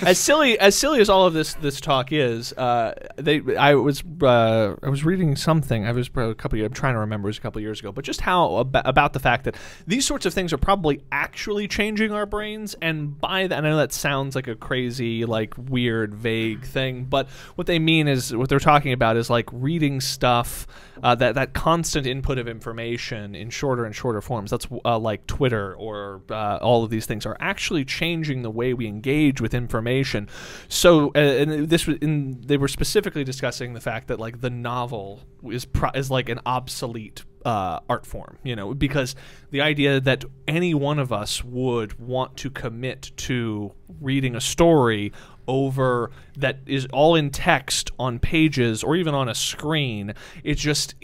as silly as all of this talk is, I was reading something. I was a couple years, I'm trying to remember, it was a couple of years ago, but just how about the fact that these sorts of things are probably actually changing our brains, and by that, and I know that sounds like a crazy, like weird, vague thing, but what they mean is, what they're talking about is like reading stuff, that constant input of information in shorter and shorter forms. That's like Twitter or all of these things are actually changing the way we engage with information. So, and they were specifically discussing the fact that like the novel is like an obsolete art form, you know, because the idea that any one of us would want to commit to reading a story over that is all in text on pages or even on a screen, it's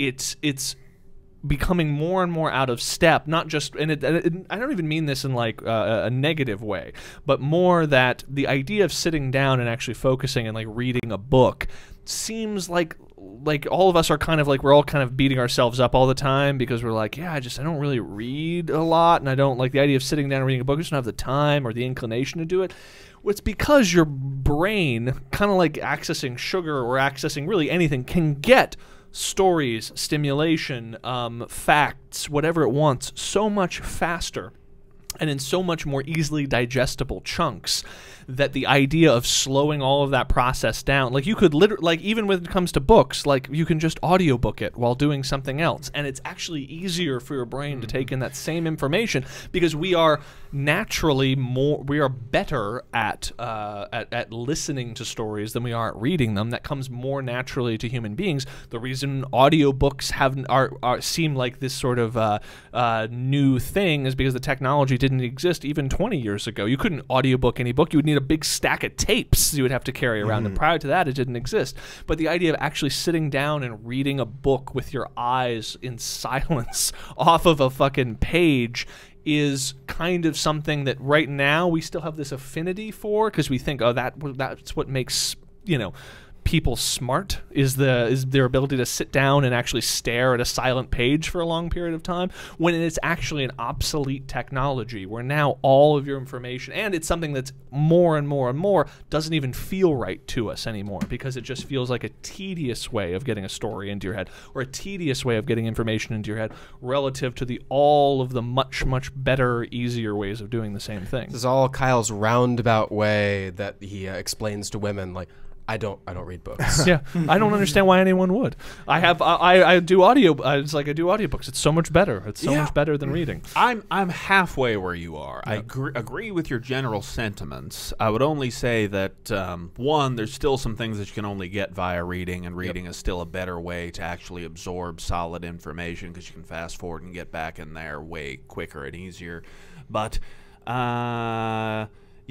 becoming more and more out of step. Not just, and I don't even mean this in like a negative way, but more that the idea of sitting down and actually focusing and like reading a book seems like all of us are kind of like, we're all kind of beating ourselves up all the time because we're like, yeah, I don't really read a lot, and I don't like the idea of sitting down and reading a book. I just don't have the time or the inclination to do it. Well, it's because your brain, kind of like accessing sugar or accessing really anything, can get stories, stimulation, facts, whatever it wants, so much faster and in so much more easily digestible chunks that the idea of slowing all of that process down, like you could literally, like even when it comes to books, like you can just audiobook it while doing something else, and it's actually easier for your brain to take in that same information because we are naturally better at listening to stories than we are at reading them. That comes more naturally to human beings. The reason audiobooks seem like this sort of new thing is because the technology didn't exist even 20 years ago. You couldn't audiobook any book. You would need a big stack of tapes you would have to carry around, and prior to that it didn't exist. But the idea of actually sitting down and reading a book with your eyes in silence off of a fucking page is kind of something that right now we still have this affinity for, because we think, oh, that's what makes, you know, people smart, is their ability to sit down and actually stare at a silent page for a long period of time, when it's actually an obsolete technology where now all of your information, and it's something that's more and more and more, doesn't even feel right to us anymore, because it just feels like a tedious way of getting a story into your head, or a tedious way of getting information into your head, relative to all of the much better, easier ways of doing the same thing. This is all Kyle's roundabout way that he explains to women, like, I don't read books. Yeah, I don't understand why anyone would. I do audio. It's like I do audiobooks. It's so much better. It's so much better than reading. I'm halfway where you are. I agree with your general sentiments. I would only say that one, there's still some things that you can only get via reading, and reading is still a better way to actually absorb solid information, because you can fast forward and get back in there way quicker and easier. But yeah,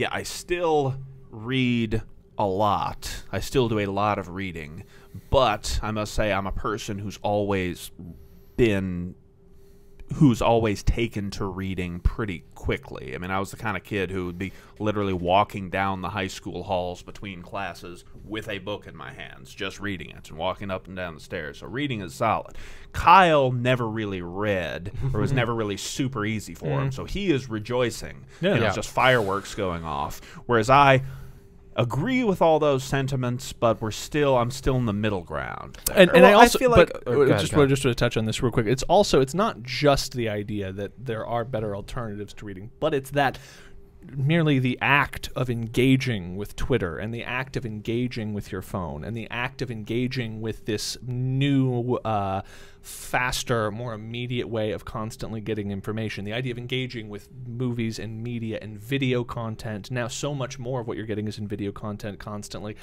I still read a lot. I still do a lot of reading, but I must say I'm a person who's always taken to reading pretty quickly. I mean, I was the kind of kid who would be literally walking down the high school halls between classes with a book in my hands, just reading it, and walking up and down the stairs. So reading is solid. Kyle never really read, or was never really super easy for him, so he is rejoicing. Yeah. It's just fireworks going off, whereas I agree with all those sentiments, but I'm still in the middle ground there. And I also feel like, just to touch on this real quick, it's not just the idea that there are better alternatives to reading, but it's that merely the act of engaging with Twitter, and the act of engaging with your phone, and the act of engaging with this new faster, more immediate way of constantly getting information. The idea of engaging with movies and media and video content, now so much more of what you're getting is in video content constantly,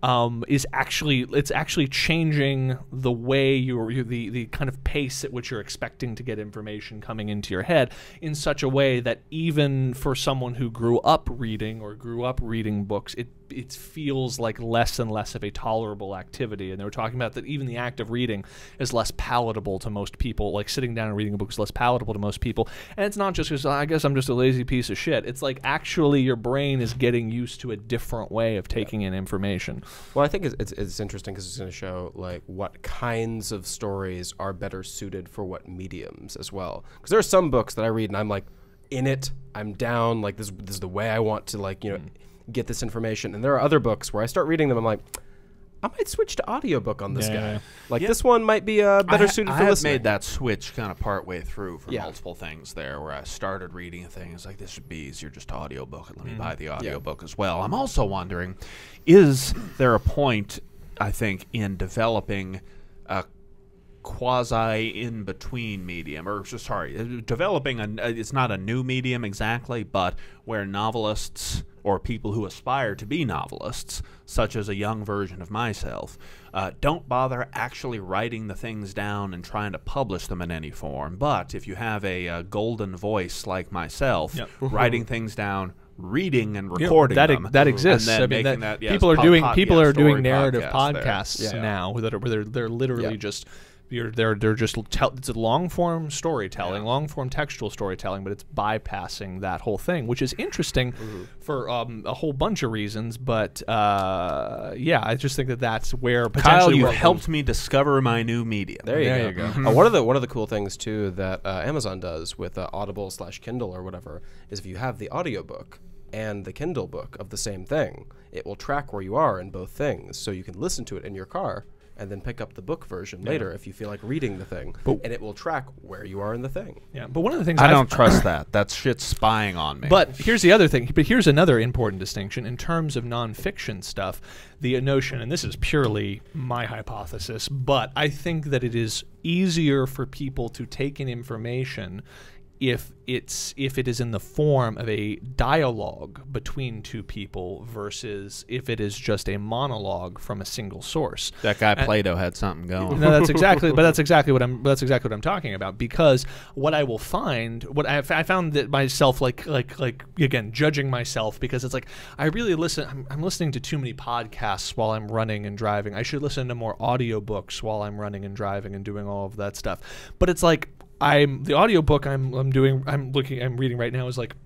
it's actually changing the way the kind of pace at which you're expecting to get information coming into your head, in such a way that even for someone who grew up reading books, it feels like less and less of a tolerable activity. And they were talking about that even the act of reading is less palatable to most people. Like sitting down and reading a book is less palatable to most people. And it's not just because I guess I'm just a lazy piece of shit. It's like actually your brain is getting used to a different way of taking in information. Well, I think it's interesting because it's going to show like what kinds of stories are better suited for what mediums as well. Because there are some books that I read and I'm like in it, I'm down, like this is the way I want to, like, you know, get this information. And there are other books where I start reading them, I'm like, I might switch to audiobook on this guy. Like this one might be better suited for listening. I made that switch kind of partway through for multiple things there, where I started reading things like this would be easier just to audiobook, and let me buy the audiobook as well. I'm also wondering, is there a point, I think, in developing a quasi in between medium, or sorry, developing it's not a new medium exactly, but where novelists or people who aspire to be novelists, such as a young version of myself, don't bother actually writing the things down and trying to publish them in any form. But if you have a golden voice like myself, writing things down, reading and recording them, that exists. And then I mean, that, people are doing narrative podcasts now where they're literally just. They're just it's a long form storytelling, long form textual storytelling, but it's bypassing that whole thing, which is interesting for a whole bunch of reasons. But I just think that's where potentially Kyle, you helped me discover my new medium. There you go. One of the cool things too that Amazon does with Audible/Kindle or whatever is if you have the audiobook and the Kindle book of the same thing, it will track where you are in both things, so you can listen to it in your car and then pick up the book version later if you feel like reading the thing, and it will track where you are in the thing. Yeah, but one of the things I don't trust that. That shit's spying on me. But here's the other thing. But here's another important distinction in terms of nonfiction stuff. The notion, and this is purely my hypothesis, but I think that it is easier for people to take in information if it is in the form of a dialogue between two people versus if it is just a monologue from a single source. That guy Plato had something going. No, that's exactly what I'm talking about. Because what I will find, I found that myself, like again, judging myself, because it's like I really listen. I'm listening to too many podcasts while I'm running and driving. I should listen to more audiobooks while I'm running and driving and doing all of that stuff. But it's like, the audiobook I'm reading right now is like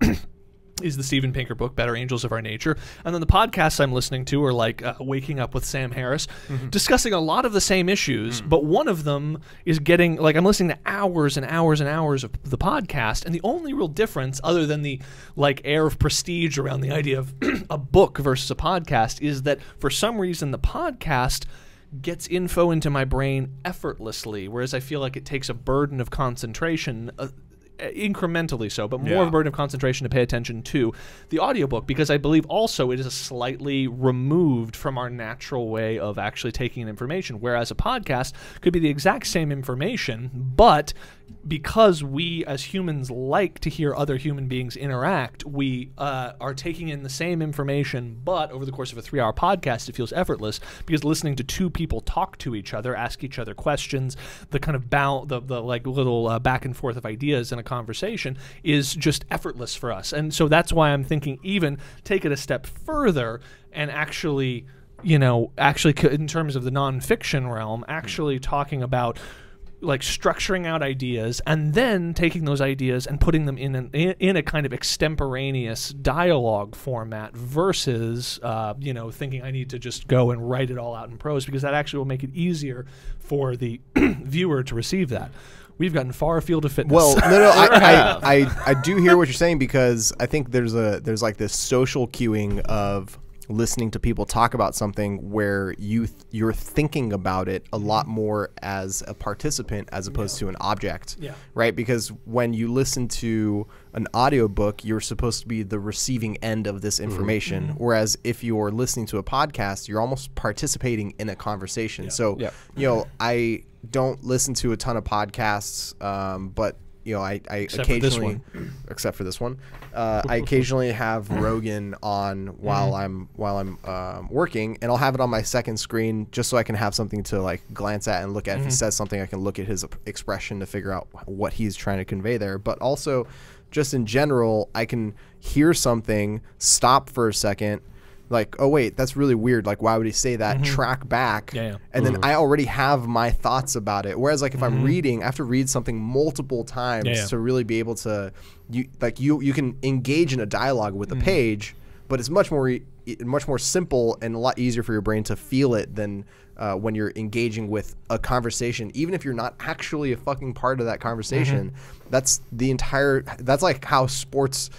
is the Steven Pinker book, Better Angels of Our Nature. And then the podcasts I'm listening to are like Waking Up with Sam Harris, discussing a lot of the same issues, but one of them is getting, like, I'm listening to hours and hours and hours of the podcast, and the only real difference, other than the like air of prestige around the idea of a book versus a podcast, is that for some reason the podcast gets info into my brain effortlessly, whereas I feel like it takes a burden of concentration, incrementally so, but more of a burden of concentration to pay attention to the audiobook, because I believe also it is slightly removed from our natural way of actually taking in information, whereas a podcast could be the exact same information, but because we as humans like to hear other human beings interact, we are taking in the same information, but over the course of a 3-hour podcast, it feels effortless, because listening to two people talk to each other, ask each other questions, the kind of the like little back and forth of ideas in a conversation is just effortless for us. And so that's why I'm thinking even take it a step further and actually, in terms of the nonfiction realm, actually talking about like structuring out ideas and then taking those ideas and putting them in a kind of extemporaneous dialogue format versus thinking I need to just go and write it all out in prose, because that actually will make it easier for the viewer to receive that. We've gotten far afield of fitness. Well, no, I do hear what you're saying, because I think there's like this social cueing of listening to people talk about something where you're thinking about it a lot more as a participant as opposed to an object, right? Because when you listen to an audiobook, you're supposed to be the receiving end of this information, whereas if you're listening to a podcast, you're almost participating in a conversation. So, I don't listen to a ton of podcasts, but I occasionally, except for this one, I occasionally have Rogan on while I'm working, and I'll have it on my second screen just so I can have something to like glance at and look at. If he says something, I can look at his expression to figure out what he's trying to convey there. But also, just in general, I can hear something, stop for a second, like, oh wait, that's really weird, like why would he say that, track back, and then I already have my thoughts about it. Whereas like if I'm reading, I have to read something multiple times to really be able to, you can engage in a dialogue with a page, but it's much more simple and a lot easier for your brain to feel it than when you're engaging with a conversation, even if you're not actually a fucking part of that conversation. That's like how sports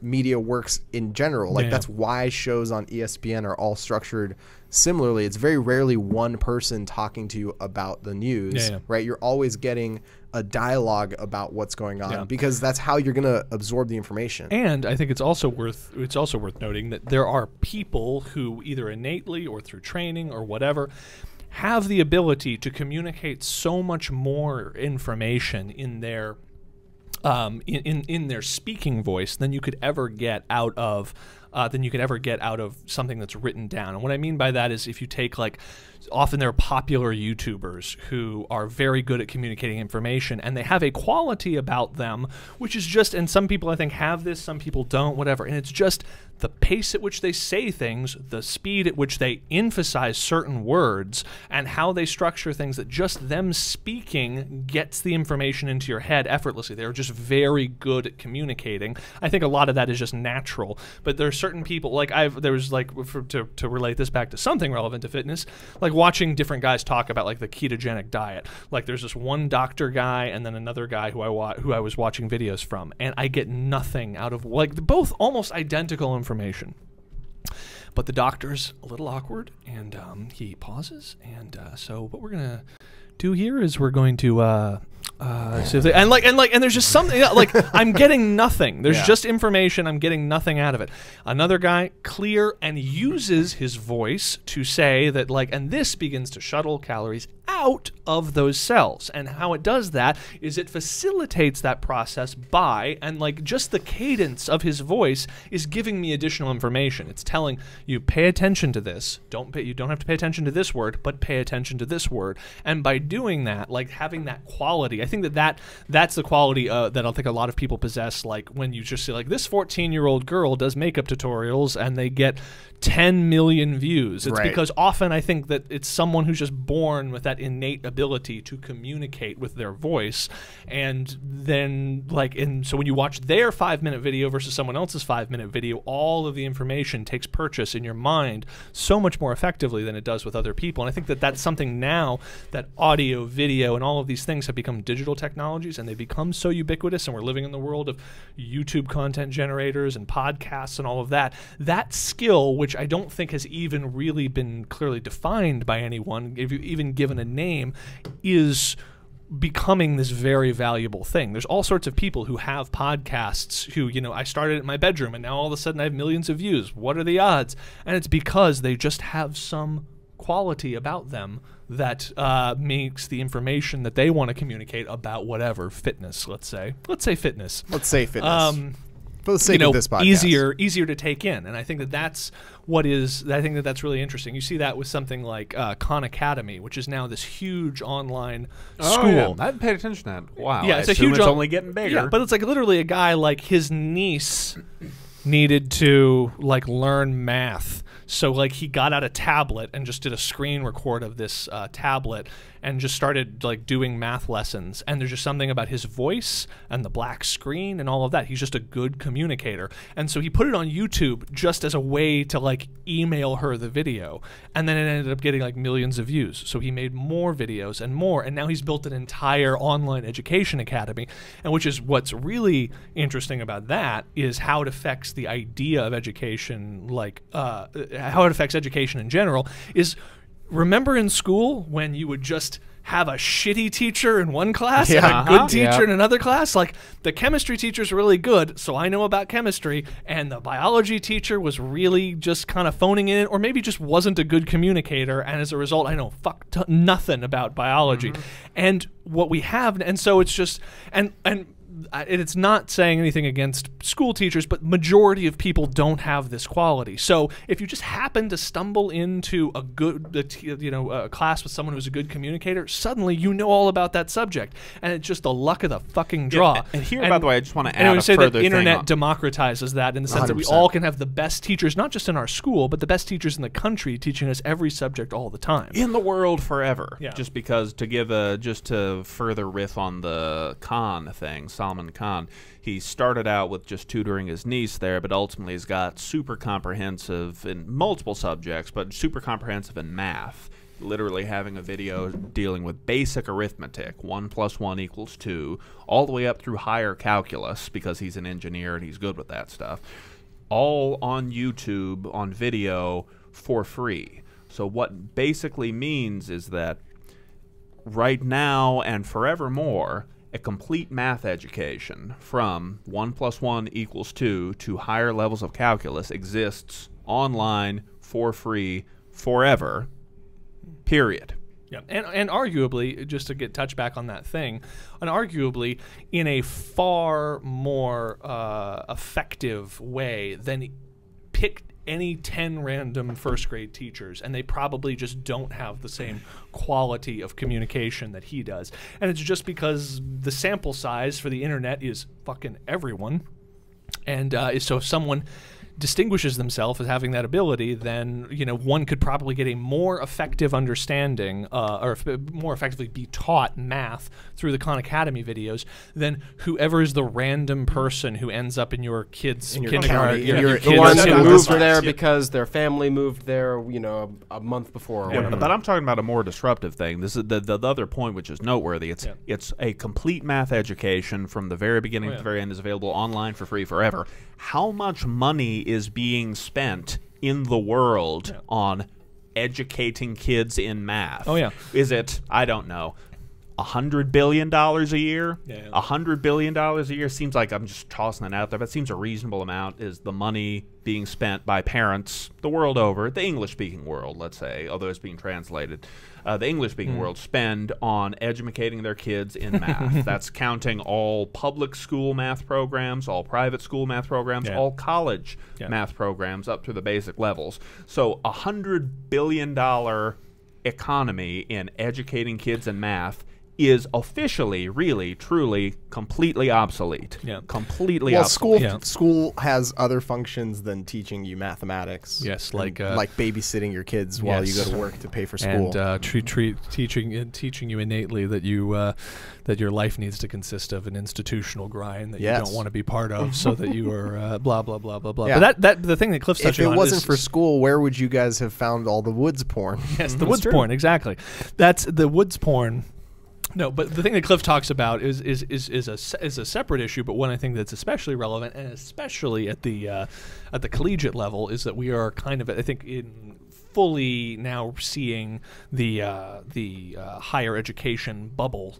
media works in general. Like Yeah. that's why shows on ESPN are all structured similarly. It's very rarely one person talking to you about the news, Yeah. right? You're always getting a dialogue about what's going on Yeah. because that's how you're going to absorb the information. And I think it's also worth noting that there are people who either innately or through training or whatever have the ability to communicate so much more information in their in their speaking voice than you could ever get out of something that's written down. And what I mean by that is if you take like often there are popular YouTubers who are very good at communicating information and they have a quality about them which is just, and some people I think have this, some people don't, whatever, and it's just the pace at which they say things, the speed at which they emphasize certain words, and how they structure things that just them speaking gets the information into your head effortlessly. They're just very good at communicating. I think a lot of that is just natural, but there are certain people, like to relate this back to something relevant to fitness, like watching different guys talk about like the ketogenic diet. Like there's this one doctor guy and then another guy who I was watching videos from, and I get nothing out of, like, both almost identical information. But the doctor's a little awkward, and he pauses, and so what we're gonna do here is we're going to see if they, and there's just something like I'm getting nothing. There's just information. I'm getting nothing out of it. Another guy, clear, and uses his voice to say that, like, and this begins to shuttle calories out of those cells. And how it does that is it facilitates that process by, and like just the cadence of his voice is giving me additional information. It's telling you, pay attention to this. You don't have to pay attention to this word, but pay attention to this word. And by doing that, like having that quality, I think that's the quality that I think a lot of people possess. Like when you just see like this 14-year-old girl does makeup tutorials and they get 10 million views. It's because often I think that it's someone who's just born with that innate ability to communicate with their voice, and then so when you watch their 5-minute video versus someone else's 5-minute video, all of the information takes purchase in your mind so much more effectively than it does with other people. And I think that that's something now that audio, video, and all of these things have become digital technologies, and they've become so ubiquitous, and we're living in the world of YouTube content generators and podcasts and all of that. That skill, which I don't think has even really been clearly defined by anyone, if you've even given a name, is becoming this very valuable thing. There's all sorts of people who have podcasts who, I started in my bedroom and now all of a sudden I have millions of views. What are the odds? And it's because they just have some quality about them that makes the information that they want to communicate about whatever, fitness, let's say fitness. For the sake of this podcast. Easier to take in, and I think that's that's really interesting. You see that with something like Khan Academy, which is now this huge online school. Yeah. I haven't paid attention to that. Wow. Yeah, it's only getting bigger. Yeah, but it's like literally a guy, like his niece needed to like learn math. So like he got out a tablet and just did a screen record of this tablet and just started like doing math lessons. And there's just something about his voice and the black screen and all of that. He's just a good communicator. And so he put it on YouTube just as a way to like email her the video. And then it ended up getting like millions of views. So he made more videos and more. And now he's built an entire online education academy. And which is what's really interesting about that is how it affects the idea of education, like how it affects education in general is, remember in school when you would just have a shitty teacher in one class and a good teacher in another class? Like the chemistry teacher's really good, so I know about chemistry, and the biology teacher was really just kind of phoning in, or maybe just wasn't a good communicator, and as a result I know nothing about biology. And what we have, and so it's just, and it's not saying anything against school teachers, but majority of people don't have this quality. So if you just happen to stumble into a good, a class with someone who's a good communicator, suddenly you know all about that subject, and it's just the luck of the fucking draw. Yeah, and here, by the way, I just want to add a say further that thing. internet democratizes that in the sense 100%. That we all can have the best teachers, not just in our school, but the best teachers in the country teaching us every subject all the time. In the world forever. Yeah. Just because, just to further riff on the Khan thing, Salman Khan, he started out with just tutoring his niece there, but ultimately he's got super comprehensive in multiple subjects, but super comprehensive in math. literally having a video dealing with basic arithmetic, 1 + 1 = 2, all the way up through higher calculus, because he's an engineer and he's good with that stuff, all on YouTube on video for free. So what basically means is that right now and forevermore, a complete math education from 1 + 1 = 2 to higher levels of calculus exists online for free forever, period. Yeah, and arguably, just to touch back on that thing, and arguably in a far more effective way than pick any 10 random first grade teachers, and they probably just don't have the same quality of communication that he does. And it's just because the sample size for the internet is fucking everyone. And so if someone distinguishes themselves as having that ability, then one could probably get a more effective understanding, or more effectively be taught math through the Khan Academy videos than whoever is the random person who ends up in your kid's kindergarten. The ones who moved there because their family moved there, a month before. Or whatever. But I'm talking about a more disruptive thing. This is the other point, which is noteworthy. It's a complete math education from the very beginning to the very end, is available online for free forever. How much money is being spent in the world on educating kids in math? Oh, yeah. Is it, I don't know, $100 billion a year? Yeah. $100 billion a year seems like, I'm just tossing it out there, but it seems a reasonable amount is the money being spent by parents the world over, the English-speaking world, let's say, although it's being translated. The English-speaking world spend on educating their kids in math. That's counting all public school math programs, all private school math programs, all college math programs up to the basic levels. So $100 billion economy in educating kids in math is officially, really, truly, completely obsolete. Yeah, completely obsolete. Well, school has other functions than teaching you mathematics. Yes, like babysitting your kids while you go to work to pay for school, and teaching you innately that that your life needs to consist of an institutional grind that you don't want to be part of, so that you are blah blah blah blah blah. Yeah. But that the thing that Cliff's touching on, if it wasn't for school, where would you guys have found all the woods porn? Yes, the woods porn, exactly. That's the woods porn. No, but the thing that Cliff talks about is a separate issue, but one I think that's especially relevant, and especially at the collegiate level, is that we are kind of, I think, fully now seeing the higher education bubble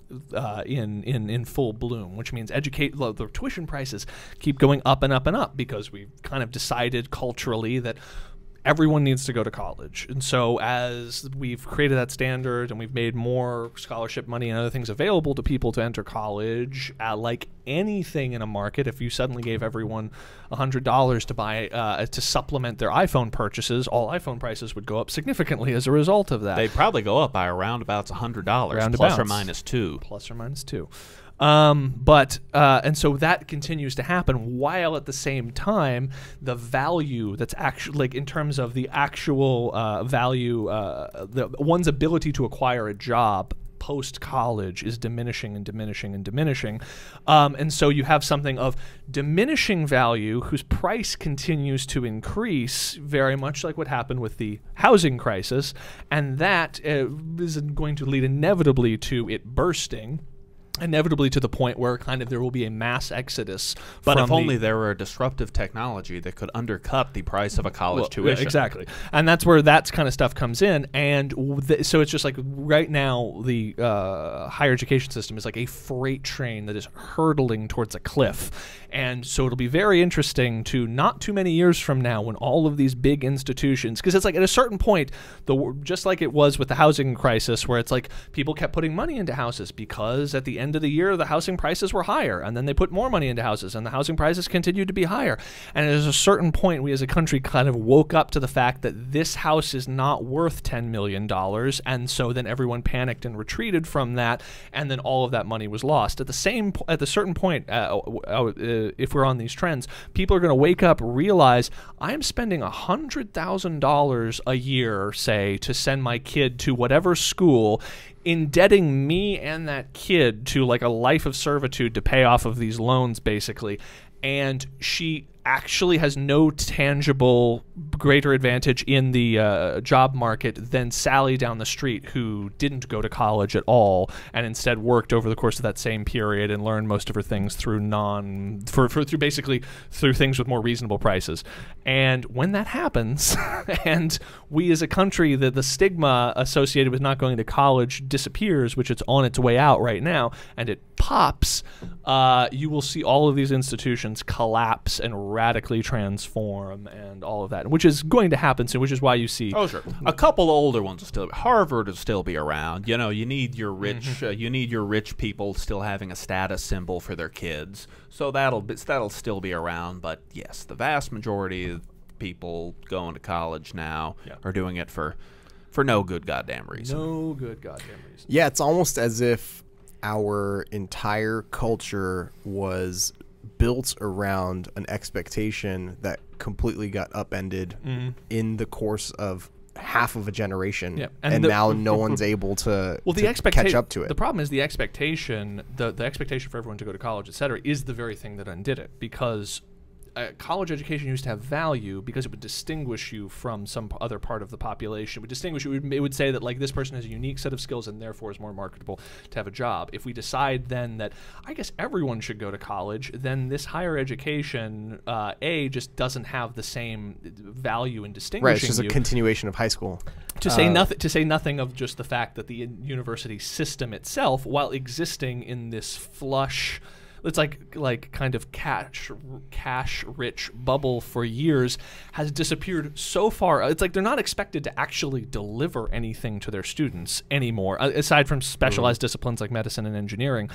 in full bloom, which means the tuition prices keep going up and up and up, because we've kind of decided culturally that everyone needs to go to college. And so as we've created that standard and we've made more scholarship money and other things available to people to enter college, like anything in a market, if you suddenly gave everyone $100 to buy to supplement their iPhone purchases, all iPhone prices would go up significantly as a result of that. They'd probably go up by around about $100, plus or minus 2. Plus or minus 2. And so that continues to happen, while at the same time the value that's actually, like, in terms of the actual value, one's ability to acquire a job post-college is diminishing and diminishing and diminishing. And so you have something of diminishing value whose price continues to increase, very much like what happened with the housing crisis, and that is going to lead inevitably to it bursting. Inevitably to the point where kind of there will be a mass exodus. But if only there were a disruptive technology that could undercut the price of a college tuition. Exactly. And that's where that kind of stuff comes in. And so it's just like right now the higher education system is like a freight train that is hurtling towards a cliff. And so it'll be very interesting to, not too many years from now, when all of these big institutions, because it's like at a certain point, just like it was with the housing crisis, where it's like people kept putting money into houses because at the end of the year the housing prices were higher, and then they put more money into houses and the housing prices continued to be higher. And at a certain point, we as a country kind of woke up to the fact that this house is not worth $10 million, and so then everyone panicked and retreated from that, and then all of that money was lost. At the certain point, if we're on these trends, people are going to wake up, realize I'm spending $100,000 a year, say, to send my kid to whatever school, indebting me and that kid to like a life of servitude to pay off of these loans, basically. And actually has no tangible greater advantage in the job market than Sally down the street, who didn't go to college at all and instead worked over the course of that same period and learned most of her things through basically through things with more reasonable prices. And when that happens, and we as a country, the stigma associated with not going to college disappears, which it's on its way out right now, and it pops, you will see all of these institutions collapse and radically transform and all of that, which is going to happen soon, which is why you see... Oh, sure. A couple older ones will still be. Harvard will still be around. You know, you need your rich you need your rich people still having a status symbol for their kids. So that'll still be around, but yes, the vast majority of people going to college now are doing it for no good goddamn reason. No good goddamn reason. Yeah, it's almost as if our entire culture was built around an expectation that completely got upended in the course of half of a generation. Yeah. And now no one's able to, catch up to it. The problem is the expectation, the expectation for everyone to go to college, et cetera, is the very thing that undid it, because college education used to have value because it would distinguish you from some other part of the population. It would distinguish you. It would say that, like, this person has a unique set of skills and therefore is more marketable to have a job. If we decide then that I guess everyone should go to college, then this higher education, just doesn't have the same value in distinguishing Right, it's just a continuation of high school. To say nothing of just the fact that the university system itself, while existing in this flush, it's like kind of cash rich bubble for years, has disappeared so far. It's like they're not expected to actually deliver anything to their students anymore, aside from specialized disciplines like medicine and engineering.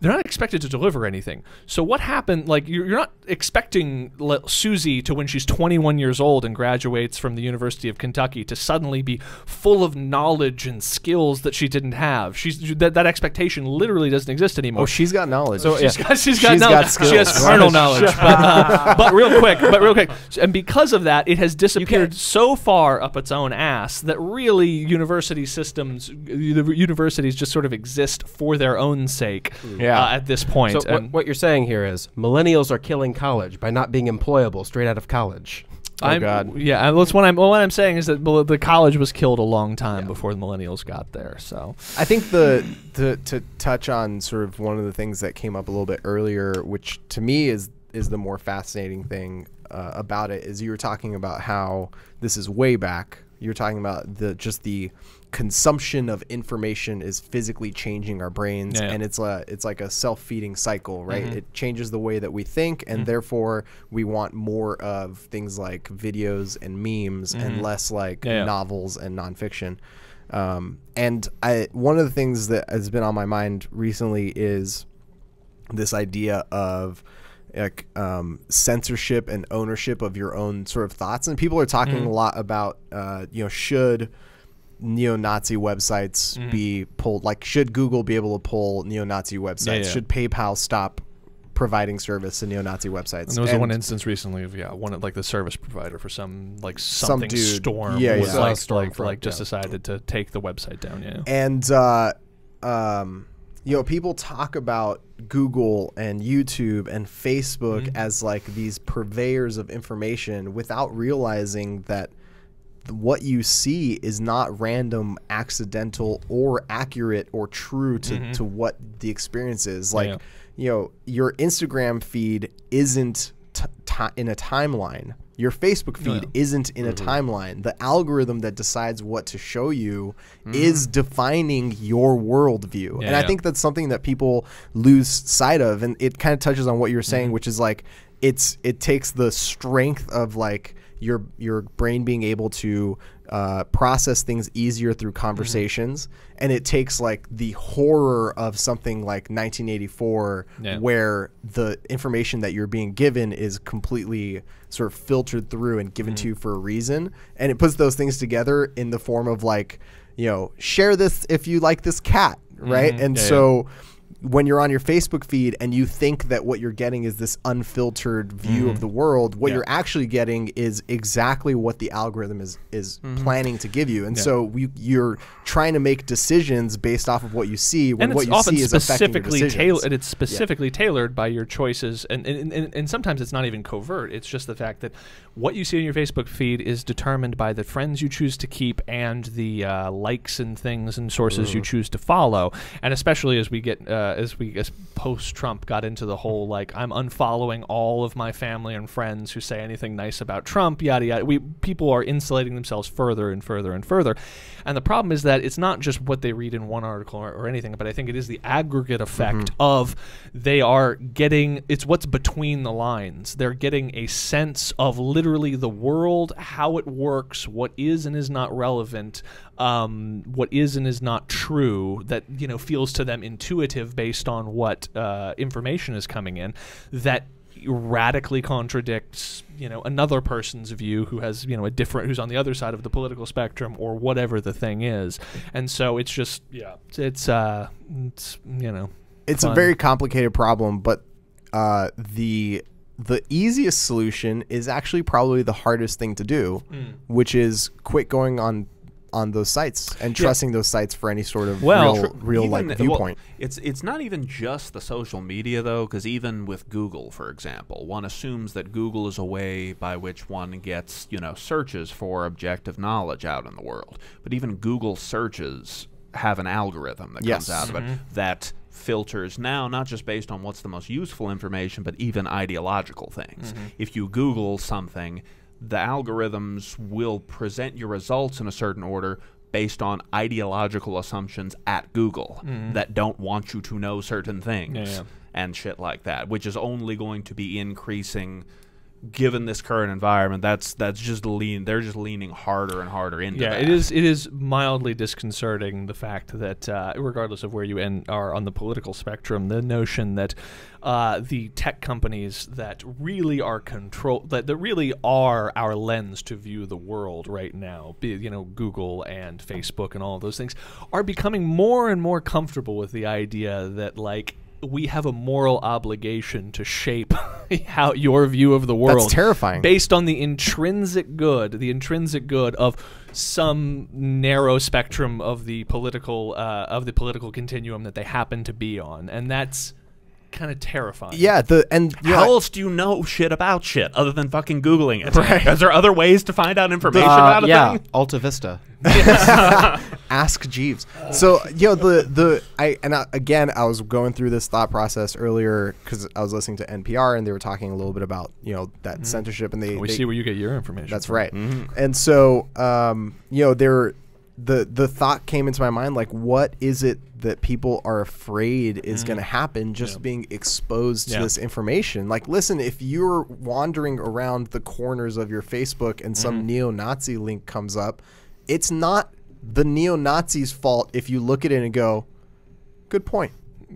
They're not expected to deliver anything. So what happened, like, you're not expecting Susie to, when she's 21 years old and graduates from the University of Kentucky, to suddenly be full of knowledge and skills that she didn't have. That expectation literally doesn't exist anymore. Oh, she's got knowledge. So she's got knowledge. skills. She has carnal knowledge. But real quick, and because of that, it has disappeared so far up its own ass that really university systems, the universities just sort of exist for their own sake. At this point. So what you're saying here is millennials are killing college by not being employable straight out of college. Oh, God. Yeah, that's what I'm saying is that the college was killed a long time before the millennials got there. So I think to touch on sort of one of the things that came up a little bit earlier, which to me is the more fascinating thing about it, is you were talking about how this is way back. You're talking about the consumption of information is physically changing our brains, and it's like a self-feeding cycle, right? It changes the way that we think, and therefore we want more of things like videos and memes and less like novels and nonfiction. And one of the things that has been on my mind recently is this idea of censorship and ownership of your own sort of thoughts. And people are talking a lot about, should neo-Nazi websites be pulled? Like, should Google be able to pull neo-Nazi websites? Should PayPal stop providing service to neo-Nazi websites? And there was one instance recently of one like the service provider for something dude, Storm, just decided to take the website down. And people talk about Google and YouTube and Facebook as like these purveyors of information without realizing that what you see is not random, accidental, or accurate or true to what the experience is. Like, your Instagram feed isn't in a timeline. Your Facebook feed isn't in a timeline. The algorithm that decides what to show you is defining your worldview. And I think that's something that people lose sight of. And it kind of touches on what you're saying, which is like it takes the strength of like your brain being able to process things easier through conversations, and it takes like the horror of something like 1984 where the information that you're being given is completely sort of filtered through and given to you for a reason, and it puts those things together in the form of like, share this if you like this cat, right? And when you're on your Facebook feed and you think that what you're getting is this unfiltered view of the world, what you're actually getting is exactly what the algorithm is planning to give you. And so you're trying to make decisions based off of what you see, when what you see is affecting your decisions. And it's specifically tailored by your choices. And sometimes it's not even covert. It's just the fact that what you see in your Facebook feed is determined by the friends you choose to keep and the likes and things and sources you choose to follow. And especially as we get as post-Trump got into the whole like I'm unfollowing all of my family and friends who say anything nice about Trump, yada yada. People are insulating themselves further and further and further. And the problem is that it's not just what they read in one article or anything, but I think it is the aggregate effect of they are getting, it's what's between the lines. They're getting a sense of literally the world, how it works, what is and is not relevant, what is and is not true, that feels to them intuitive based on what information is coming in, that radically contradicts another person's view who has a different, who's on the other side of the political spectrum or whatever the thing is. And so it's just it's a very complicated problem, but the easiest solution is actually probably the hardest thing to do, which is quit going on those sites and trusting those sites for any sort of real like viewpoint. It's not even just the social media though, because even with Google, for example, one assumes that Google is a way by which one gets searches for objective knowledge out in the world. But even Google searches have an algorithm that comes out of it that filters now not just based on what's the most useful information, but even ideological things. If you Google something, the algorithms will present your results in a certain order based on ideological assumptions at Google that don't want you to know certain things and shit like that, which is only going to be increasing given this current environment. That's just they're just leaning harder and harder into that. It is mildly disconcerting, the fact that regardless of where you are on the political spectrum, the notion that the tech companies that really are that really are our lens to view the world right now, be it, Google and Facebook and all of those things, are becoming more and more comfortable with the idea that like we have a moral obligation to shape how your view of the world. That's terrifying. Based on the intrinsic good of some narrow spectrum of the political continuum that they happen to be on, and that's kind of terrifying. Yeah, how else do you know shit about shit other than fucking Googling it? Right. Is there other ways to find out information about a thing? Alta Vista. Ask Jeeves. So again, I was going through this thought process earlier because I was listening to NPR and they were talking a little bit about that censorship, and they see where you get your information. That's right. And so the thought came into my mind, like, what is it that people are afraid is going to happen just being exposed to this information? Like, listen, if you're wandering around the corners of your Facebook and some neo-Nazi link comes up, it's not the neo-Nazi's fault if you look at it and go, good point.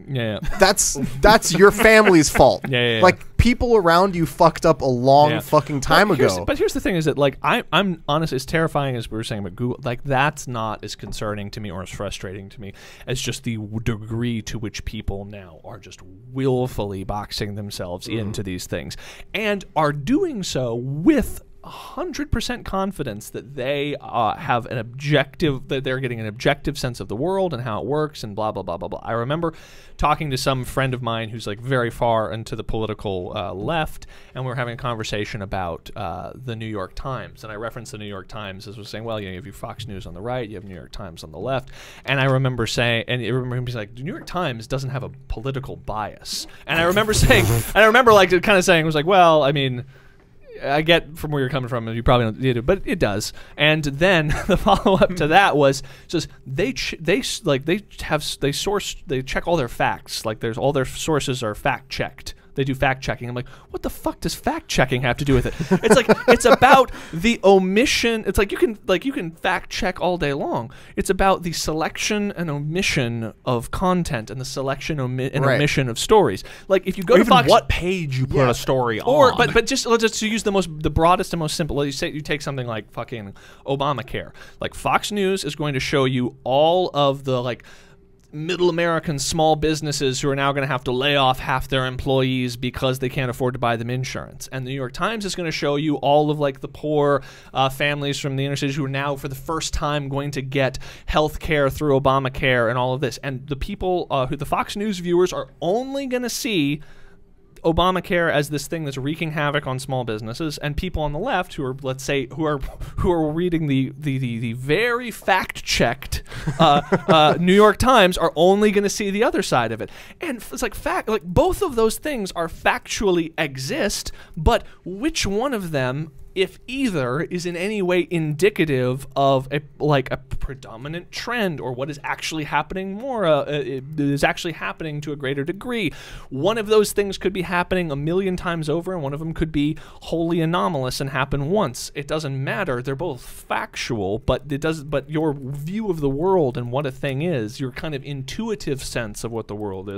That's your family's fault. Like, people around you fucked up a long fucking time ago. But here's the thing: is that like I'm honest, as terrifying as we were saying about Google, like that's not as concerning to me or as frustrating to me as just the degree to which people now are just willfully boxing themselves into these things and are doing so with 100% confidence that they have an objective, that they're getting an objective sense of the world and how it works and blah, blah, blah, blah, blah. I remember talking to some friend of mine who's like very far into the political left, and we were having a conversation about the New York Times. And I referenced the New York Times as was saying, well, you have your Fox News on the right, you have New York Times on the left. And I remember saying, and I remember him being like, the New York Times doesn't have a political bias. And I remember saying, like kind of saying, it was like, well, I mean, I get from where you're coming from, and you probably don't need it, but it does. And then the follow-up to that was just they check all their facts. Like there's all their sources are fact checked. They do fact checking. I'm like, what the fuck does fact checking have to do with it? It's like it's about the omission. It's like you can fact check all day long. It's about the selection and omission of content and the selection and omission of stories. Like if you go to Fox, what page you put a story on, but just let's just use the broadest and most simple. You take something like fucking Obamacare. Like Fox News is going to show you all of the like middle American small businesses who are now going to have to lay off half their employees because they can't afford to buy them insurance. And the New York Times is going to show you all of like the poor families from the inner cities who are now for the first time going to get health care through Obamacare and all of this. And the people who the Fox News viewers are only going to see Obamacare as this thing that's wreaking havoc on small businesses, and people on the left who are, let's say, who are reading the very fact-checked New York Times are only going to see the other side of it. And it's like both of those things are factually exist, but which one of them, if either, is in any way indicative of a predominant trend or what is actually happening more, is actually happening to a greater degree. One of those things could be happening a million times over, and one of them could be wholly anomalous and happen once. It doesn't matter. They're both factual, but but your view of the world and what a thing is, your kind of intuitive sense of what the world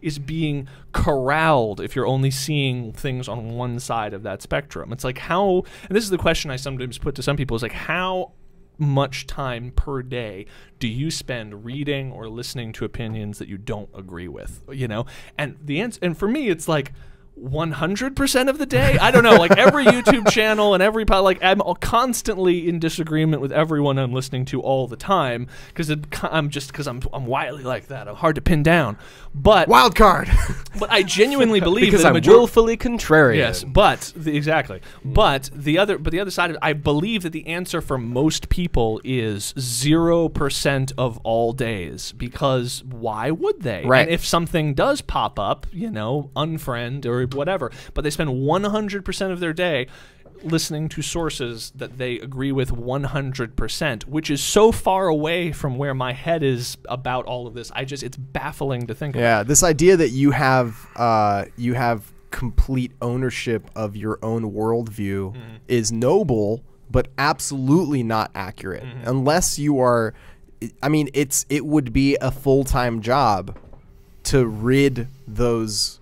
is being corralled if you're only seeing things on one side of that spectrum. It's like how, and this is the question I sometimes put to some people, is like, how much time per day do you spend reading or listening to opinions that you don't agree with, you know? And the answer, and for me, it's like 100% of the day. I don't know, like every YouTube channel and every I'm constantly in disagreement with everyone I'm listening to all the time because I'm wily like that. I'm hard to pin down. But wild card. But I genuinely believe because that I'm willfully contrarian. Yes, but exactly. But the other side of it, I believe that the answer for most people is 0% of all days, because why would they? Right. And if something does pop up, you know, unfriend or whatever, but they spend 100% of their day listening to sources that they agree with 100%, which is so far away from where my head is about all of this. It's baffling to think about. Yeah, this idea that you have complete ownership of your own worldview is noble, but absolutely not accurate. Unless you are, I mean, it would be a full-time job to rid those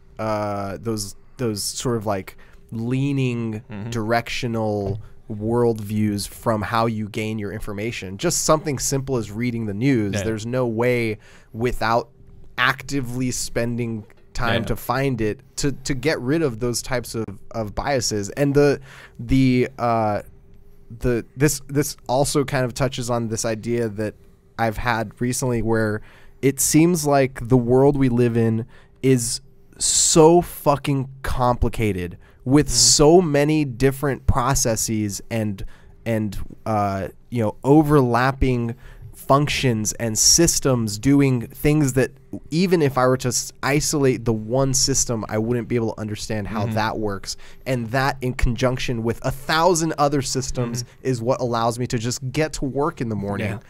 sort of like leaning directional worldviews from how you gain your information. Just something simple as reading the news. There's no way without actively spending time to find it to get rid of those types of biases. And this also kind of touches on this idea that I've had recently, where it seems like the world we live in is so fucking complicated with so many different processes and you know, overlapping functions and systems doing things that even if I were to isolate the one system, I wouldn't be able to understand how that works. And that in conjunction with 1,000 other systems is what allows me to just get to work in the morning.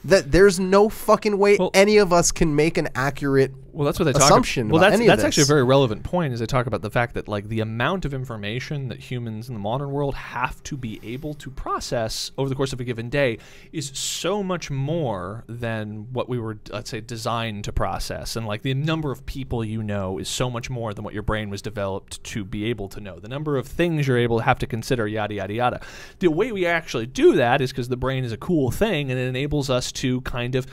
That there's no fucking way any of us can make an accurate that's what they assumption. Well, that's actually a very relevant point. Is they talk about the fact that like the amount of information that humans in the modern world have to be able to process over the course of a given day is so much more than what we were, let's say, designed to process. And like the number of people you know is so much more than what your brain was developed to be able to know. The number of things you're able to have to consider, yada yada yada. The way we actually do that is because the brain is a cool thing and it enables us to kind of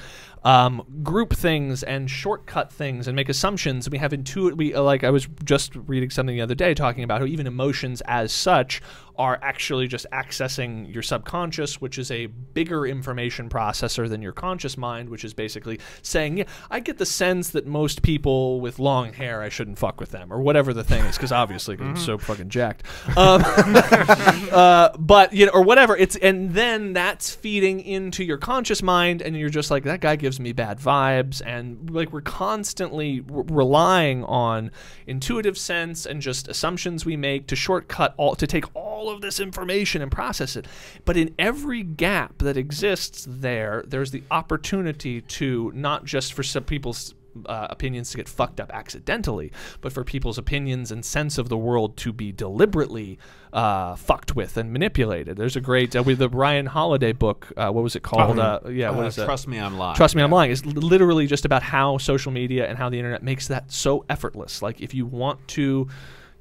group things and shortcut things and make assumptions. We have like I was just reading something the other day talking about how even emotions as such are actually just accessing your subconscious, which is a bigger information processor than your conscious mind, which is basically saying, yeah, I get the sense that most people with long hair, I shouldn't fuck with them, or whatever the thing is, because obviously I'm so fucking jacked. But, you know, or whatever. And then that's feeding into your conscious mind, and you're just like, that guy gives me bad vibes. And like we're constantly relying on intuitive sense and just assumptions we make to to take all of this information and process it. But in every gap that exists there's the opportunity to not just for some people's opinions to get fucked up accidentally, but for people's opinions and sense of the world to be deliberately fucked with and manipulated. There's a great with the Ryan Holiday book. What was it called? What is it? Trust Me, I'm Lying. Trust Me, I'm Lying is literally just about how social media and how the internet makes that so effortless. Like if you want to,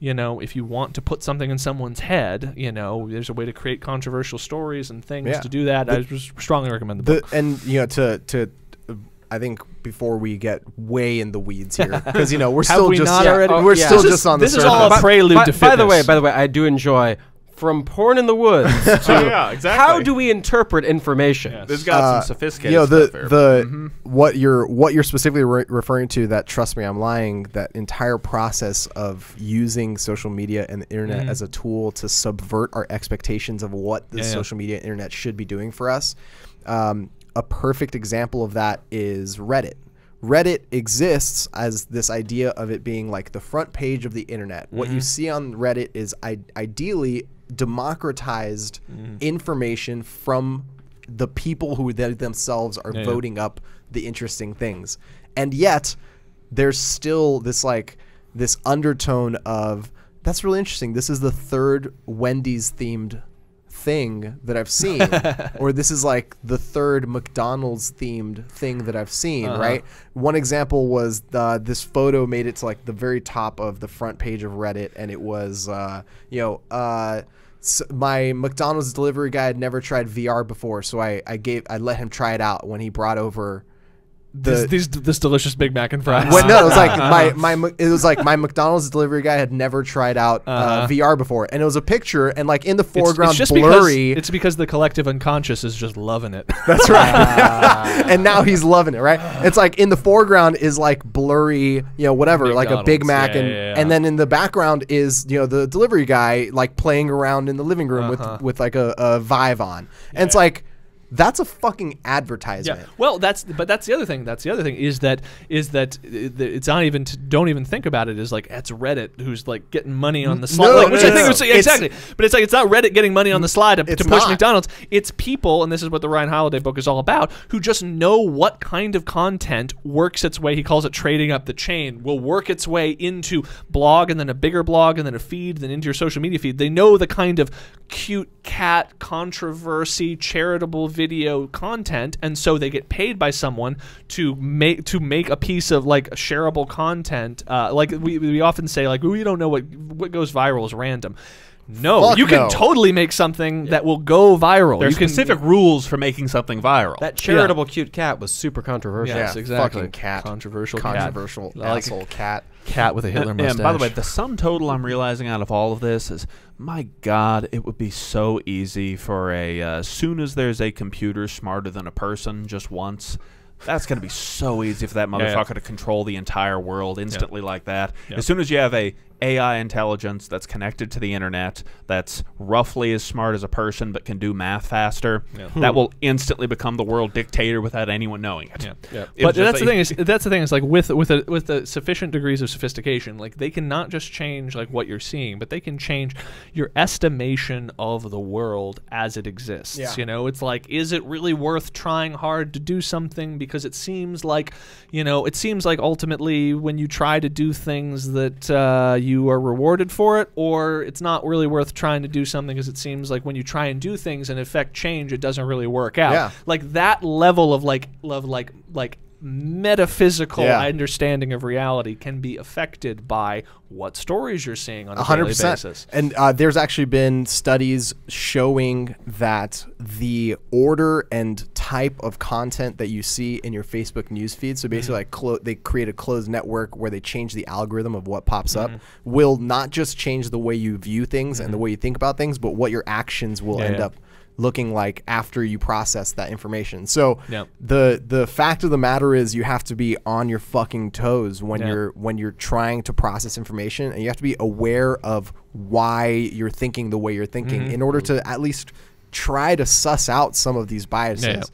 you know, if you want to put something in someone's head, you know, there's a way to create controversial stories and things to do that. I just strongly recommend the book. And you know, I think before we get way in the weeds here, because you know we're still we just not already? we're still just on the This is surface. all a prelude to By the fitness. way, I do enjoy from porn in the woods to Yeah, exactly. how do we interpret information. Yes. This got some sophisticated You know, stuff here. what you're specifically referring to, that, trust me, I'm lying, that entire process of using social media and the internet as a tool to subvert our expectations of what the social media and internet should be doing for us. A perfect example of that is Reddit. Reddit exists as this idea of it being like the front page of the internet. What you see on Reddit is ideally democratized information from the people who themselves are voting up the interesting things. And yet there's still this this undertone of, that's really interesting, this is the third Wendy's themed thing that I've seen, or this is like the third McDonald's themed thing that I've seen, right? One example was this photo made it to like the very top of the front page of Reddit, and it was my McDonald's delivery guy had never tried VR before, so I let him try it out when he brought over this delicious Big Mac and fries. No, it was like my McDonald's delivery guy had never tried out VR before, and it was a picture, and like in the foreground, it's just blurry. It's because the collective unconscious is just loving it. That's right. And now he's loving it, right? It's like in the foreground is like blurry, whatever, like a Big Mac, and then in the background is the delivery guy like playing around in the living room with like a Vive on, and it's like, that's a fucking advertisement. Yeah. Well, that's the other thing. That's the other thing is that it's not even don't even think about it as like it's Reddit who's like getting money on the slide. Which I think was exactly. But it's like it's not Reddit getting money on the slide to push McDonald's. It's people, and this is what the Ryan Holiday book is all about, who just know what kind of content works its way. He calls it trading up the chain. Will work its way into blog, and then a bigger blog, and then a feed, then into your social media feed. They know the kind of cute cat controversy, charitable video content, and so they get paid by someone to make a piece of like shareable content. Like we often say, like, we don't know what goes viral is random. No, Fuck you can no. totally make something that will go viral. There's you can, specific rules for making something viral. That charitable cute cat was super controversial. Yes, exactly. Fucking cat. Controversial asshole cat. cat with a Hitler mustache. And by the way, the sum total I'm realizing out of all of this is, my God, it would be so easy for as soon as there's a computer smarter than a person just once, that's going to be so easy for that motherfucker to control the entire world instantly like that. As soon as you have a AI intelligence that's connected to the internet, that's roughly as smart as a person but can do math faster, that will instantly become the world dictator without anyone knowing it. But that's the thing is like with the sufficient degrees of sophistication, like they can not just change like what you're seeing, but they can change your estimation of the world as it exists. Yeah. It's like, is it really worth trying hard to do something because it seems like ultimately when you try to do things that you are rewarded for it, or it's not really worth trying to do something because it seems like when you try and do things and affect change, it doesn't really work out. Yeah. Like that level of like metaphysical understanding of reality can be affected by what stories you're seeing on a daily basis. And there's actually been studies showing that the order and type of content that you see in your Facebook newsfeed, so basically they create a closed network where they change the algorithm of what pops up, will not just change the way you view things and the way you think about things, but what your actions will end up looking like after you process that information. So the fact of the matter is, you have to be on your fucking toes when you're trying to process information, and you have to be aware of why you're thinking the way you're thinking in order to at least try to suss out some of these biases.